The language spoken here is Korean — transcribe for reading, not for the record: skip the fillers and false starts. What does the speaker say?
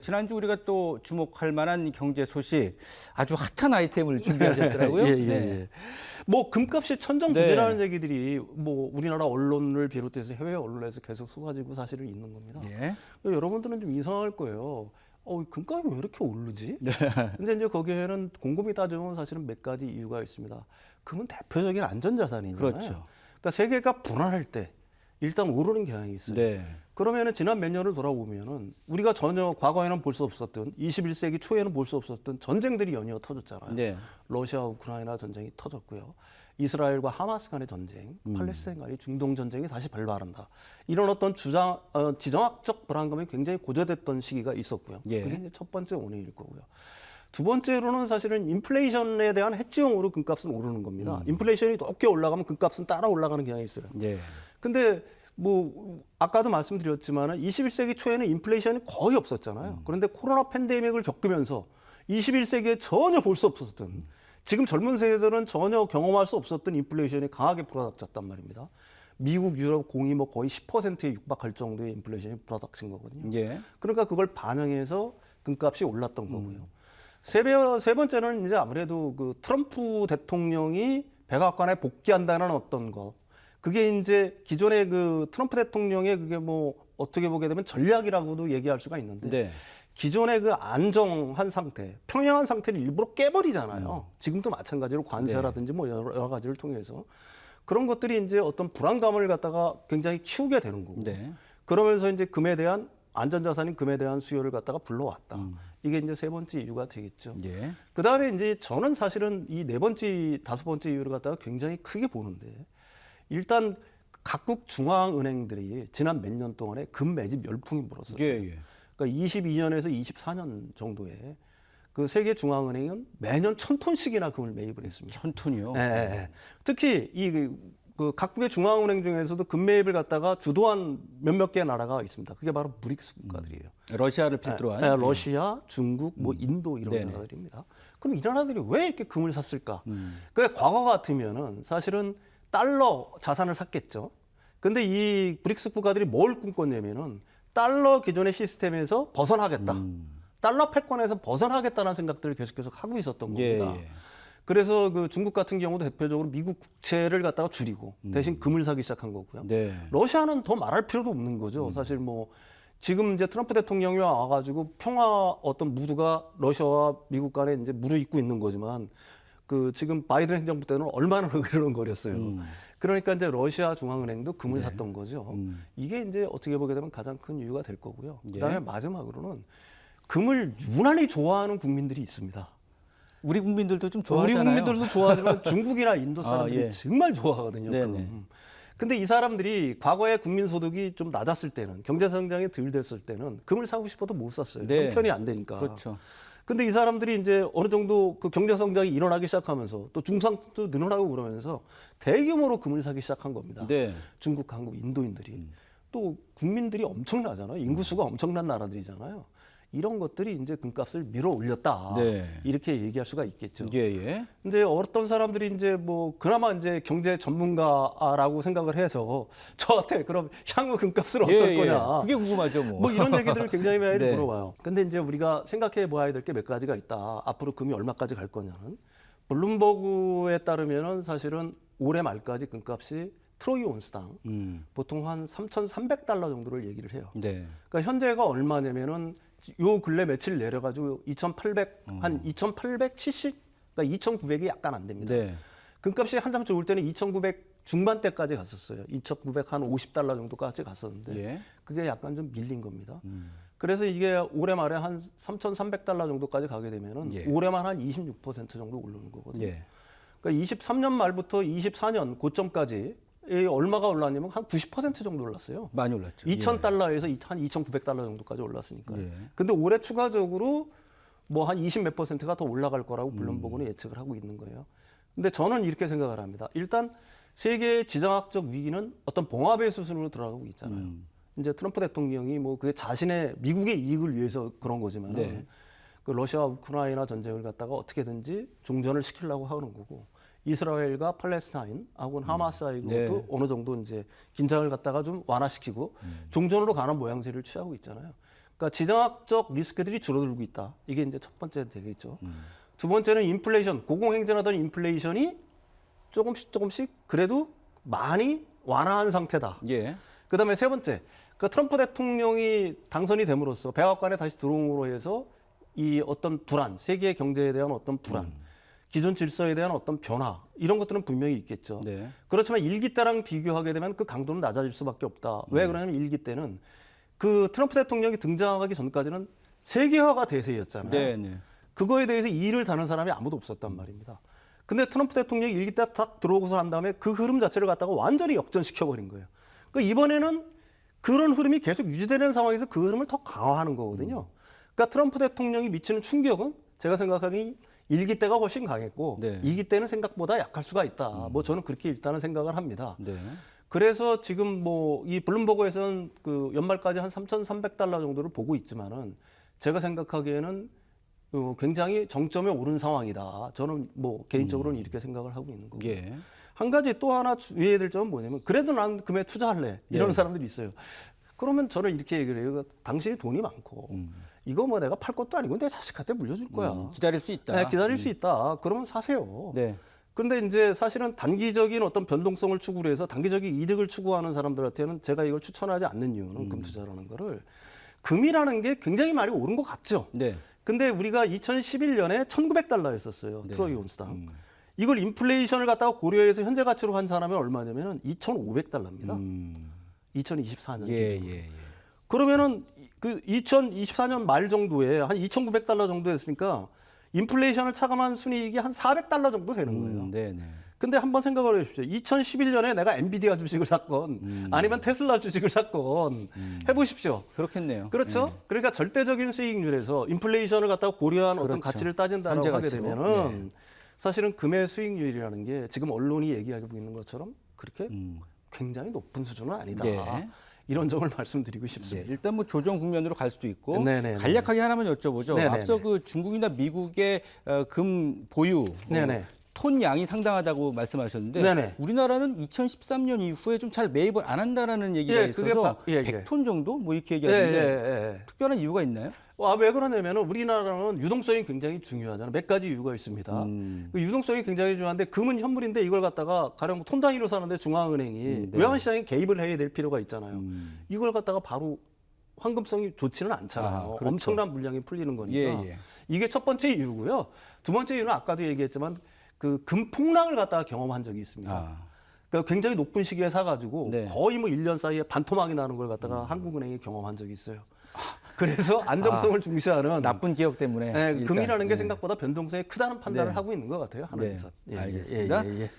지난주 우리가 또 주목할 만한 경제 소식 아주 핫한 아이템을 준비하셨더라고요. 예, 예, 예. 뭐 금값이 천정부지라는 네. 얘기들이 뭐 우리나라 언론을 비롯해서 해외 언론에서 계속 쏟아지고 사실은 있는 겁니다. 예. 여러분들은 좀 이상할 거예요. 금값이 왜 이렇게 오르지? 근데 이제 거기에는 곰곰이 따져보면 사실은 몇 가지 이유가 있습니다. 금은 대표적인 안전자산이잖아요. 그렇죠. 그러니까 세계가 불안할 때 일단 오르는 경향이 있어요. 네. 그러면은 지난 몇 년을 돌아보면은 우리가 전혀 과거에는 볼 수 없었던 21세기 초에는 볼 수 없었던 전쟁들이 연이어 터졌잖아요. 네. 러시아 우크라이나 전쟁이 터졌고요. 이스라엘과 하마스 간의 전쟁, 팔레스타인 간의 중동 전쟁이 다시 발발한다. 이런 어떤 지정학적 불안감이 굉장히 고조됐던 시기가 있었고요. 예. 그게 이제 첫 번째 원인일 거고요. 두 번째로는 사실은 인플레이션에 대한 해지용으로 금값은 오르는 겁니다. 인플레이션이 높게 올라가면 금값은 따라 올라가는 경향이 있어요. 예. 근데 뭐 아까도 말씀드렸지만 21세기 초에는 인플레이션이 거의 없었잖아요. 그런데 코로나 팬데믹을 겪으면서 21세기에 전혀 볼 수 없었던 지금 젊은 세대들은 전혀 경험할 수 없었던 인플레이션이 강하게 불어닥쳤단 말입니다. 미국, 유럽 공이 뭐 거의 10%에 육박할 정도의 인플레이션이 불어닥친 거거든요. 예. 그러니까 그걸 반영해서 금값이 올랐던 거고요. 세 번째는 이제 아무래도 그 트럼프 대통령이 백악관에 복귀한다는 어떤 거. 그게 이제 기존의 그 트럼프 대통령의 그게 뭐 어떻게 보게 되면 전략이라고도 얘기할 수가 있는데 네. 기존의 그 안정한 상태, 평양한 상태를 일부러 깨버리잖아요. 지금도 마찬가지로 관세라든지 뭐 여러 가지를 통해서 그런 것들이 이제 어떤 불안감을 갖다가 굉장히 키우게 되는 거고. 네. 그러면서 이제 금에 대한 안전자산인 금에 대한 수요를 갖다가 불러왔다. 이게 이제 세 번째 이유가 되겠죠. 예. 그 다음에 이제 저는 사실은 이 네 번째, 다섯 번째 이유를 갖다가 굉장히 크게 보는데 일단 각국 중앙은행들이 지난 몇 년 동안에 금 매집 열풍이 불었었어요. 예. 그러니까 22년에서 24년 정도에 그 세계 중앙은행은 매년 1,000톤씩이나 금을 매입을 했습니다. 1000톤이요. 예. 특히 그 각국의 중앙은행 중에서도 금 매입을 갖다가 주도한 몇몇 개 나라가 있습니다. 그게 바로 브릭스 국가들이에요. 러시아를 필두로 한. 러시아, 중국, 뭐 인도 이런 네네. 나라들입니다. 그럼 이 나라들이 왜 이렇게 금을 샀을까? 그러니까 과거 같으면은 사실은 달러 자산을 샀겠죠. 근데 이 브릭스 국가들이 뭘 꿈꿨냐면은 달러 기존의 시스템에서 벗어나겠다. 달러 패권에서 벗어나겠다는 생각들을 계속 하고 있었던 겁니다. 예. 그래서 그 중국 같은 경우도 대표적으로 미국 국채를 갖다가 줄이고 대신 금을 사기 시작한 거고요. 네. 러시아는 더 말할 필요도 없는 거죠. 사실 뭐 지금 이제 트럼프 대통령이 와가지고 평화 어떤 무드가 러시아와 미국 간에 이제 무르익고 있는 거지만 그 지금 바이든 행정부 때는 얼마나 으르렁거렸어요. 그러니까 이제 러시아 중앙은행도 금을 샀던 거죠. 이게 이제 어떻게 보게 되면 가장 큰 이유가 될 거고요. 그다음에 마지막으로는 금을 유난히 좋아하는 국민들이 있습니다. 우리 국민들도 좀 우리 좋아하잖아요. 국민들도 좋아하지만 중국이나 인도 사람들이 예. 정말 좋아하거든요. 네네. 금. 근데 이 사람들이 과거에 국민 소득이 좀 낮았을 때는 경제 성장이 덜 됐을 때는 금을 사고 싶어도 못 샀어요. 네. 형편이 안 되니까. 그렇죠. 근데 이 사람들이 이제 어느 정도 그 경제 성장이 일어나기 시작하면서 또 중산도 늘어나고 그러면서 대규모로 금을 사기 시작한 겁니다. 네. 중국, 한국, 인도인들이 또 국민들이 엄청나잖아요. 인구수가 엄청난 나라들이잖아요. 이런 것들이 이제 금값을 밀어 올렸다. 네. 이렇게 얘기할 수가 있겠죠. 예. 근데 어떤 사람들이 이제 뭐 그나마 이제 경제 전문가라고 생각을 해서 저한테 그럼 향후 금값은 어떨 거냐. 그게 궁금하죠, 뭐. 뭐 이런 얘기들을 굉장히 많이 네. 물어봐요. 근데 이제 우리가 생각해 봐야 될 게 몇 가지가 있다. 앞으로 금이 얼마까지 갈 거냐는. 블룸버그에 따르면은 사실은 올해 말까지 금값이 트로이 온스당 보통 한 3,300달러 정도를 얘기를 해요. 네. 그러니까 현재가 얼마냐면은 요 근래 며칠 내려가지고 2,800 한 2,870, 그러니까 2,900이 약간 안 됩니다. 네. 금값이 한참 좋을 때는 2,900 중반대까지 갔었어요. 2,900 한 50달러 정도까지 갔었는데 예. 그게 약간 좀 밀린 겁니다. 그래서 이게 올해 말에 한 3,300달러 정도까지 가게 되면은 예. 올해만 한 26% 정도 오르는 거거든요. 예. 그러니까 23년 말부터 24년 고점까지 얼마가 올랐냐면 한 90% 정도 올랐어요. 많이 올랐죠. 2,000달러에서 한 2,900달러 정도까지 올랐으니까요. 예. 근데 올해 추가적으로 뭐 한 20 몇 %가 더 올라갈 거라고 블룸버그는 예측을 하고 있는 거예요. 근데 저는 이렇게 생각을 합니다. 일단 세계의 지정학적 위기는 어떤 봉합의 수순으로 들어가고 있잖아요. 이제 트럼프 대통령이 뭐 그게 자신의 미국의 이익을 위해서 그런 거지만 네. 그 러시아 우크라이나 전쟁을 갖다가 어떻게든지 종전을 시키려고 하는 거고 이스라엘과 팔레스타인하고는 하마스하고도 네. 어느 정도 이제 긴장을 갖다가 좀 완화시키고 종전으로 가는 모양새를 취하고 있잖아요. 그러니까 지정학적 리스크들이 줄어들고 있다. 이게 이제 첫 번째 되겠죠. 두 번째는 인플레이션, 고공행진하던 인플레이션이 조금씩 그래도 많이 완화한 상태다. 예. 그다음에 세 번째, 그 트럼프 대통령이 당선이 됨으로써 백악관에 다시 들어옴으로 해서 이 어떤 불안, 세계 경제에 대한 어떤 불안, 기존 질서에 대한 어떤 변화 이런 것들은 분명히 있겠죠. 네. 그렇지만 일기 때랑 비교하게 되면 그 강도는 낮아질 수밖에 없다. 왜 그러냐면 일기 때는 그 트럼프 대통령이 등장하기 전까지는 세계화가 대세였잖아요. 네, 네. 그거에 대해서 이의를 다는 사람이 아무도 없었단 말입니다. 근데 트럼프 대통령이 일기 때 딱 들어오고서 한 다음에 그 흐름 자체를 갖다가 완전히 역전시켜버린 거예요. 그러니까 이번에는 그런 흐름이 계속 유지되는 상황에서 그 흐름을 더 강화하는 거거든요. 그러니까 트럼프 대통령이 미치는 충격은 제가 생각하기 일기 때가 훨씬 강했고 네. 이기 때는 생각보다 약할 수가 있다. 뭐 저는 그렇게 일단은 생각을 합니다. 네. 그래서 지금 뭐 이 블룸버그에서는 그 연말까지 한 3,300달러 정도를 보고 있지만은 제가 생각하기에는 굉장히 정점에 오른 상황이다. 저는 뭐 개인적으로는 이렇게 생각을 하고 있는 거고. 예. 한 가지 또 하나 주의해야 될 점은 뭐냐면 그래도 난 금에 투자할래 이런 네. 사람들이 있어요. 그러면 저는 이렇게 얘기를 해요. 당신이 돈이 많고 이거 뭐 내가 팔 것도 아니고 내 자식한테 물려줄 거야. 기다릴 수 있다. 네, 기다릴 수 있다. 그러면 사세요. 네. 그런데 이제 사실은 단기적인 어떤 변동성을 추구를 해서 단기적인 이득을 추구하는 사람들한테는 제가 이걸 추천하지 않는 이유는 금 투자라는 거를 금이라는 게 굉장히 많이 오른 것 같죠. 네. 근데 우리가 2011년에 1,900달러였었어요. 네. 트로이 온스당. 이걸 인플레이션을 갖다가 고려해서 현재 가치로 환산하면 얼마냐면은 2,500달러입니다. 2024년 예, 기준으로. 예, 예. 그러면은 그 2024년 말 정도에 한 2,900달러 정도 했으니까 인플레이션을 차감한 순이익이 한 400달러 정도 되는 거예요. 네, 네. 근데 한번 생각을 해보십시오. 2011년에 내가 엔비디아 주식을 샀건 아니면 테슬라 주식을 샀건 해보십시오. 그렇겠네요. 그렇죠. 그러니까 절대적인 수익률에서 인플레이션을 갖다가 고려한 어떤 그렇죠. 가치를 따진다고 현재 하게 가치로. 되면은 사실은 금의 수익률이라는 게 지금 언론이 얘기하고 있는 것처럼 그렇게 굉장히 높은 수준은 아니다. 네. 이런 점을 말씀드리고 네, 싶습니다. 일단 뭐 조정 국면으로 갈 수도 있고 네네네. 간략하게 하나만 여쭤보죠. 네네네. 앞서 그 중국이나 미국의 금 보유 네네. 톤 양이 상당하다고 말씀하셨는데 네네. 우리나라는 2013년 이후에 좀 잘 매입을 안 한다라는 얘기가 예, 그게 있어서 예, 예. 100톤 정도 뭐 이렇게 예, 얘기하는데 예. 특별한 이유가 있나요? 왜 그러냐면은 우리나라는 유동성이 굉장히 중요하잖아요. 몇 가지 이유가 있습니다. 그 유동성이 굉장히 중요한데 금은 현물인데 이걸 갖다가 가령 뭐 톤 단위로 사는데 중앙은행이 네. 외환시장에 개입을 해야 될 필요가 있잖아요. 이걸 갖다가 바로 황금성이 좋지는 않잖아요. 그렇죠. 엄청난 물량이 풀리는 거니까. 예, 예. 이게 첫 번째 이유고요. 두 번째 이유는 아까도 얘기했지만 그 금 폭락을 갖다가 경험한 적이 있습니다. 그러니까 굉장히 높은 시기에 사가지고 네. 거의 뭐 1년 사이에 반토막이 나는 걸 갖다가 한국은행이 경험한 적이 있어요. 그래서 안정성을 중시하는 나쁜 기억 때문에 네, 일단, 금이라는 게 예. 생각보다 변동성이 크다는 판단을 네. 하고 있는 것 같아요. 하나에서. 네, 알겠습니다. 예.